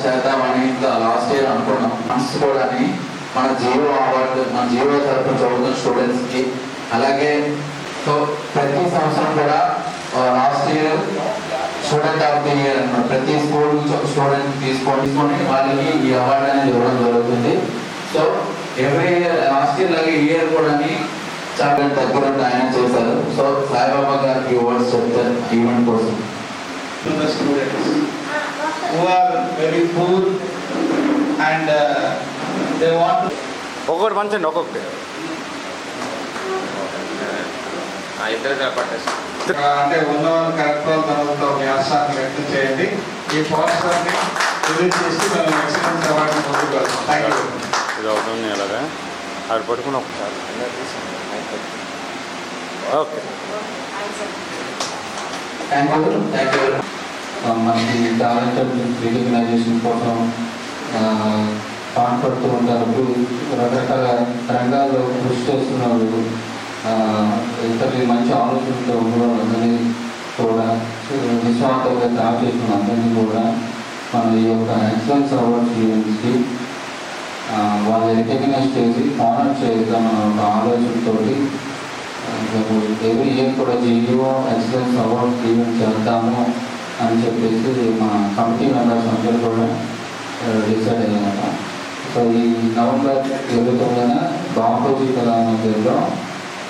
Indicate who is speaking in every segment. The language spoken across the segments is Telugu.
Speaker 1: చేద్దామని ఇంకా లాస్ట్ ఇయర్ అనుకున్నాం. ఫండ్స్ కూడా మన జియో అవార్డు, మన జియో తరఫున చదువుతున్న స్టూడెంట్స్కి, అలాగే సో ప్రతి సంవత్సరం కూడా last year student of the year అన్నమాట, ప్రతి స్కూల్ నుంచి ఒక స్టూడెంట్ తీసుకొని వాళ్ళకి ఈ అవార్డు అనేది ఇవ్వడం జరుగుతుంది. So every year last year లాగే ఈ ఇయర్ కూడా చాలా దగ్గర ఆయన చేశారు. సో సాయిబాబా గారికి అవార్డ్స్ చెప్తారు ఈవెంట్ కోసం.
Speaker 2: To the students who are very poor and they want to
Speaker 3: ఒక్కొక్కటి మంచండి, ఒక్కొక్కటి
Speaker 2: అంటే ఉన్నవాళ్ళు కరెక్ట్ తర్వాత వ్యాసాన్ని వ్యక్తం చేయండి. ఈ పోస్టర్ని రిలీజ్ చేసి మనం ఎక్సలెన్స్ అవార్డు ముందుకు వెళ్తాం. Thank you.
Speaker 3: ఇది అవుతుంది అలాగా అది పట్టుకుని ఒకసారి ఓకే.
Speaker 1: Thank you. మనకి టాలెంటెడ్ రికగ్నైజేషన్ కోసం పాటుపడుతూ ఉంటారు. రకరకాల రంగాల్లో కృషి చేస్తున్నారు. ఇతరులు మంచి ఆలోచనతో ఉన్నవాళ్ళందరినీ కూడా నిస్వార్థంగా తయారు చేసిన అందరినీ కూడా మన ఈ యొక్క ఎక్సలెన్స్ అవార్డ్స్ ఈవెంట్స్కి వాళ్ళు రికగ్నైజ్ చేసి ఆనర్ చేద్దాం అన్న ఒక ఆలోచనతో ఎవ్రీ ఇయర్ కూడా జియో ఎక్సలెన్స్ అవార్డ్స్ ఈవెంట్ చేద్దాము అని చెప్పేసి మా కమిటీ మెంబర్స్ అందరూ కూడా డిసైడ్ అయ్యాము. సో ఈ నవంబర్ 29న బాపూజీ కళామందిర్లో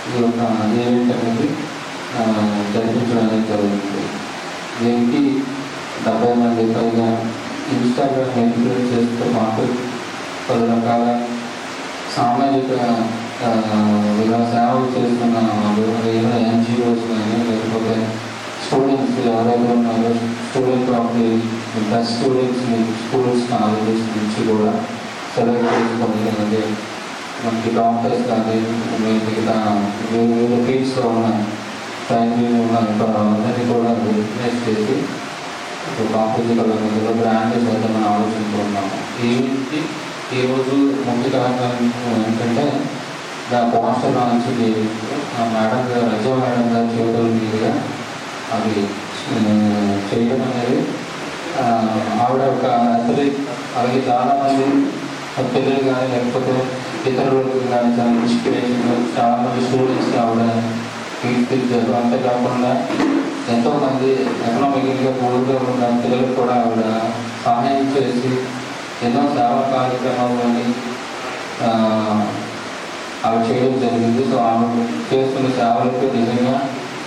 Speaker 1: ఈ యొక్క ఈవెంట్ అనేది జరిపించడం అనేది జరుగుతుంది. దీనికి 70 మంది పైగా ఇన్స్టాగ్రామ్ ఇన్ఫ్లుయెన్సర్స్తో పాటు పలు రకాల సామాజిక సేవలు చేస్తున్న ఎన్జిఓస్ కానీ లేకపోతే స్టూడెంట్స్ ఎవరైతే ఉన్నారో స్టూడెంట్ ఆఫ్ ది బెస్ట్ స్టూడెంట్స్ని స్కూల్స్ కాలేజెస్ నుంచి కూడా సెలెక్ట్ చేసుకొని అలాగే మనకి డాక్టర్స్ కానీ మిగతా వివిధ ఫీల్డ్స్లో ఉన్న ప్రైమరీ ఉన్న అందరినీ కూడా రికగ్నైజ్ చేసి బాపూజీ కళామందిర్లో బ్రాండ్ చేద్దామని ఆలోచనతో ఉన్నాము. ఈరోజు ముఖ్య కారణం ఏంటంటే పోస్టర్ లాంచ్ మేడం గారు రజా మేడం గారు చేతుల మీదుగా అవి చేయడం అనేది ఆవిడ ఒక అథ్లీట్. అలాగే చాలామంది పిల్లలు కానీ లేకపోతే ఇతరులకు కానీ చాలా ఇన్స్పిరేషన్ చాలామంది స్టూడెంట్స్కి ఆవిడ తీర్చిదిద్దారు. అంతేకాకుండా ఎంతోమంది ఎకనామికల్గా పూర్గా ఉన్న పిల్లలకు కూడా ఆవిడ సహాయం చేసి ఎన్నో సేవా కార్యక్రమాలని ఆవిడ చేయడం జరిగింది. సో ఆవిడ చేస్తున్న సేవలకు నిజంగా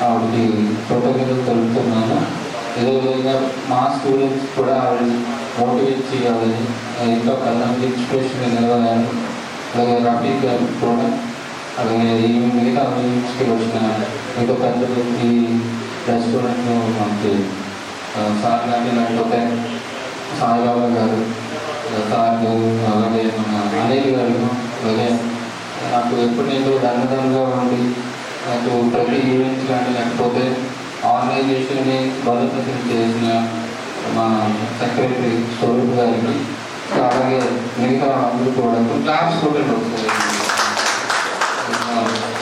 Speaker 1: ఆవిడకి కృతజ్ఞతలు తెలుపుతున్నాను. ఇదేవిధంగా మా స్టూడెంట్స్ కూడా ఆవిడ మోటివేట్ చేయాలని, ఇంకా కొంతమంది ఇన్స్పిరేషన్ నిలవాలని, అలాగే రఫీక్ గారు కూడా, అలాగే ఈ మిగతా ఈవెంట్స్కి వచ్చిన మిగతా పెద్దలు ఈ రెస్టారెంట్ మనకి సార్ కానీ లేకపోతే సాయిబాబా గారు సార్, అలాగే మన అనిల్ గారు, అలాగే నాకు ఎప్పుడు నేను దండదండగా ఉండి నాకు ప్రతి ఈవెంట్స్ కానీ లేకపోతే ఆర్గనైజేషన్ని బలోపేతం చేసిన మా సెక్రటరీ స్వరూప్ గారికి, అలాగే మిగతా అందరూ కూడా క్లాస్ స్టూడెంట్ వస్తుంది.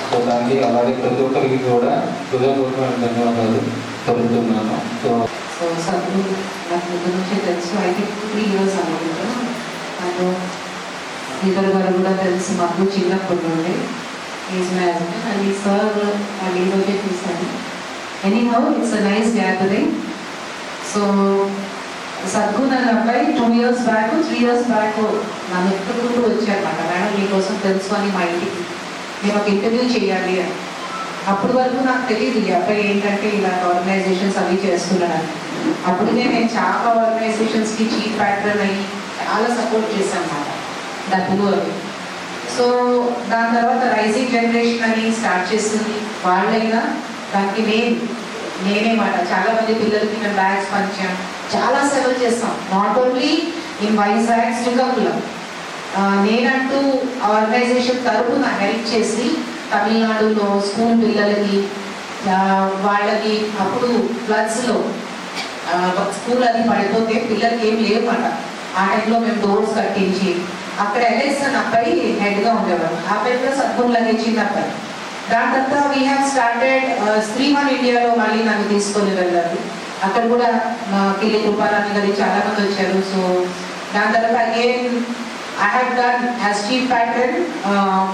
Speaker 1: సో దానికి అలాగే ప్రతి ఒక్కరికి కూడా హృదయపూర్వకమైన ధన్యవాదాలు తెలుపుతున్నాను.
Speaker 4: సో సద్గురు నాకు ముందు నుంచి తెలుసు. అయితే 3 years అనుకుంటా. నాకు ఇద్దరు గారు కూడా తెలుసు మాకు చిన్నప్పటి నుండి. ఈజ్ మై హస్బెండ్ అండ్ ఈ సార్ వాళ్ళు ఈరోజే చూశాను. Anyhow it's a nice gathering. So Sadhguru అన్న అబ్బాయి 2 years బ్యాక్ 3 years బ్యాక్ నన్ను ఎత్తుకుంటూ వచ్చారన్నమాట. మేడం మీకోసం తెలుసు అని మా ఇంటికి నేను ఒక ఇంటర్వ్యూ చేయాలి అని. అప్పటి వరకు నాకు తెలియదు ఈ అబ్బాయి ఏంటంటే ఇలాంటి ఆర్గనైజేషన్స్ అవి చేస్తున్నాడని. అప్పటికే నేను చాలా ఆర్గనైజేషన్స్కి చీఫ్ ప్యాట్రన్ అయ్యి చాలా సపోర్ట్ చేశాను అన్నమాట డబ్బులు అవి. సో దాని తర్వాత రైజింగ్ జనరేషన్ అని స్టార్ట్ చేసింది వాళ్ళైనా. దానికి నేనే మాట చాలామంది పిల్లలకి మేము బ్యాగ్స్ పంచాం, చాలా సేవలు చేస్తాం. Not only in Vizag, Srikakulam. నేనంటూ ఆర్గనైజేషన్ తరపున హెల్ప్ చేసి తమిళనాడులో స్కూల్ పిల్లలకి వాళ్ళకి అప్పుడు ఫ్లడ్స్లో స్కూల్ అది పడిపోతే పిల్లలకి ఏం లేవన్నమాట. ఆ టైంలో మేము డోర్స్ కట్టించి అక్కడ ఎలక్షన్ అబ్బాయి హెడ్గా ఉండేవారు. ఆ అబ్బాయి కూడా సద్గురులాగే చిన్న అబ్బాయి. దాని తర్వాత వీ హ్యావ్ స్టార్టెడ్ శ్రీమాన్ ఇండియాలో మళ్ళీ నన్ను తీసుకొని వెళ్ళారు. అక్కడ కూడా కిలి కృపారాణి గారి చాలామంది వచ్చారు. సో దాని తర్వాత again I have done as chief pattern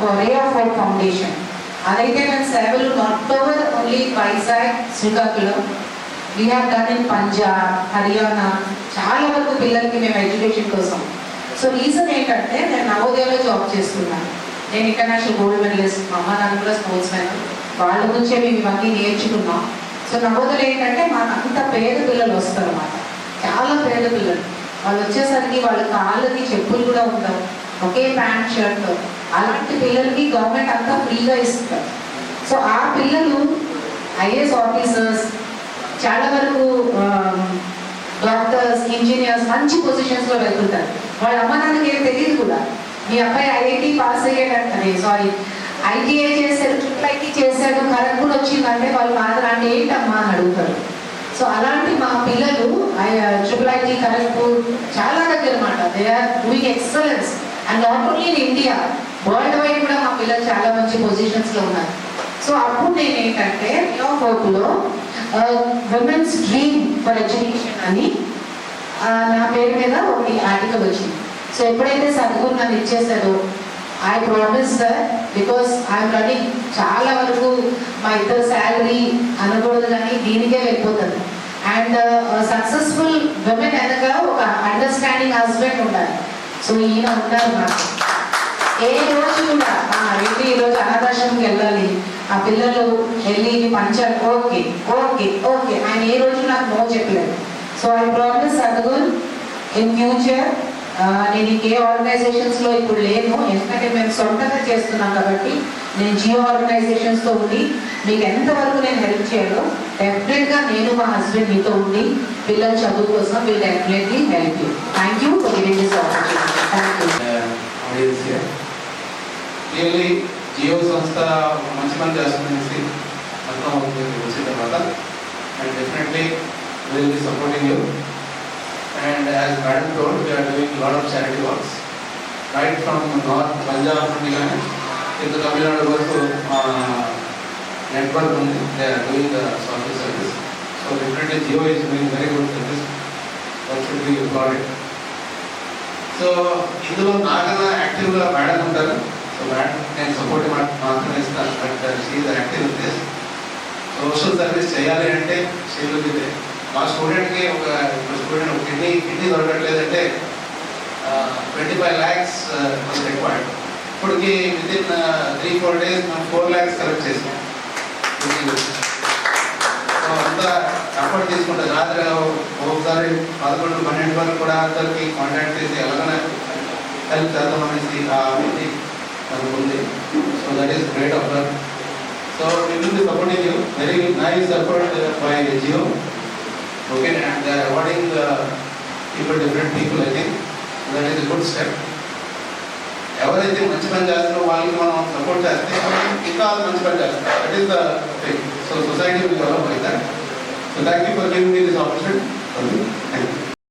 Speaker 4: for ray of hope foundation. అదైతే నేను సేవలు not over only Vizag, Srikakulam, we have done in Punjab, Haryana, చాలా వరకు పిల్లలకి మేము ఎడ్యుకేషన్ కోసం. సో రీజన్ ఏంటంటే నేను నవోదయలో జాబ్ చేస్తున్నాను. నేను ఇంటర్నేషనల్ గోల్డ్ మెడలిస్ట్, మా అమ్మ నాన్న కూడా స్పోర్ట్స్ మెన్, వాళ్ళ నుంచే మేము ఇవన్నీ నేర్చుకున్నాం. సో నవోదయలో ఏంటంటే మాకు అంత పేద పిల్లలు వస్తారు అన్నమాట, చాలా పేద పిల్లలు. వాళ్ళు వచ్చేసరికి వాళ్ళ కాళ్ళకి చెప్పులు కూడా ఉండవు, ఒకే ప్యాంట్ షర్ట్. అలాంటి పిల్లలకి గవర్నమెంట్ అంతా ఫ్రీగా ఇస్తారు. సో ఆ పిల్లలు ఐఏఎస్ ఆఫీసర్స్, చాలా వరకు డాక్టర్స్, ఇంజనీర్స్, మంచి పొజిషన్స్లో వెళ్తుంటారు. వాళ్ళ అమ్మ నాన్నకి ఏం తెలియదు కూడా. మీ అబ్బాయి ఐఐటి పాస్ అయ్యాడంటే, సారీ ఐటీఐ చేశాడు, ట్రిపుల్ ఐటీ చేశాడు, ఖరగ్పూర్ వచ్చిందంటే వాళ్ళు మాత్రం అంటే ఏంటమ్మా అని అడుగుతారు. సో అలాంటి మా పిల్లలు ట్రిపుల్ ఐటీ, ఖరగ్పూర్ చాలా దగ్గర అన్నమాట. They are doing excellence. And not only in India, world wide కూడా మా పిల్లలు చాలా మంచి పొజిషన్స్లో ఉన్నారు. సో అప్పుడు నేను ఏంటంటే న్యూ హోప్లో విమెన్స్ డ్రీమ్ ఫర్ ఎడ్యుకేషన్ అని నా పేరు మీద ఒక ఆర్టికల్ వచ్చింది. సో ఎప్పుడైతే సద్గురు నన్ను ఇచ్చేసారో I promise that, because I'm running చాలా వరకు మా ఇద్దరు శాలరీ అనకూడదు కానీ దీనికే వెళ్ళిపోతుంది. అండ్ సక్సెస్ఫుల్ విమెన్ వెనక ఒక అండర్స్టాండింగ్ హస్బెండ్ ఉండాలి. సో ఈయన ఉంటారు నాకు. ఏ రోజు కూడా వెళ్ళి ఈరోజు అనాథాశ్రమంకి వెళ్ళాలి, ఆ పిల్లలు వెళ్ళి పంచాలి, ఓకే ఓకే ఓకే, ఆయన ఏ రోజు నాకు నో చెప్పలేదు. So I promise Sadhguru in future నేను ఇంకే ఆర్గనైజేషన్స్లో ఇప్పుడు లేను, ఎందుకంటే మేము సొంతంగా చేస్తున్నాం కాబట్టి. నేను జియో ఆర్గనైజేషన్స్తో ఉండి మీకు ఎంతవరకు నేను హెల్ప్ చేయాలో డెఫినెట్గా నేను మా హస్బెండ్ మీతో ఉండి పిల్లల చదువు కోసం will definitely help you. Thank you for giving this opportunity. Thank you.
Speaker 2: Clearly Jio సంస్థ మంచి పని చేస్తుందనేసి అర్థం వచ్చిన తర్వాత and definitely will be supporting you. And as Madam told, we are doing a lot of charity works, right from North Punjab నుండి కానీ into Tamil Nadu వరకు network ఉంది. They are doing the social service. So definitely Jio is doing very good service. That should be applauded. So ఇందులో నాకన్నా యాక్టివ్గా మేడం ఉంటారు. సో మేడం నేను సపోర్ట్ మాత్రమే ఇస్తాను, but she is active in this. Social service చేయాలి అంటే షీ విల్ బి దేర్. మా స్టూడెంట్కి ఒక స్టూడెంట్ ఒక కిడ్నీ దొరకట్లేదంటే 25 lakhs రిక్వైర్డ్. ఇప్పటికి వితిన్ 3-4 days మేము 4 lakhs కలెక్ట్ చేసాం. సో అంతా ఎఫర్ట్ తీసుకుంటారు. రాత్రి ఒకసారి 11-12 వరకు కూడా అందరికి కాంటాక్ట్ చేసి ఎలాగైనా హెల్ప్ చేద్దామనేసి ఆ అభివృద్ధి మనకు ఉంది. So that is great of that. So we will be supporting you. Very nice effort by Jio. Okay, and they are awarding people, different people, I think. That is a good step. ఎవరైతే మంచి పని చేస్తారో వాళ్ళకి మనం సపోర్ట్ చేస్తే ఇంకా మంచి పని చేస్తారు. That is the thing. So society will develop like that. So thank you for giving me this opportunity. Thank you.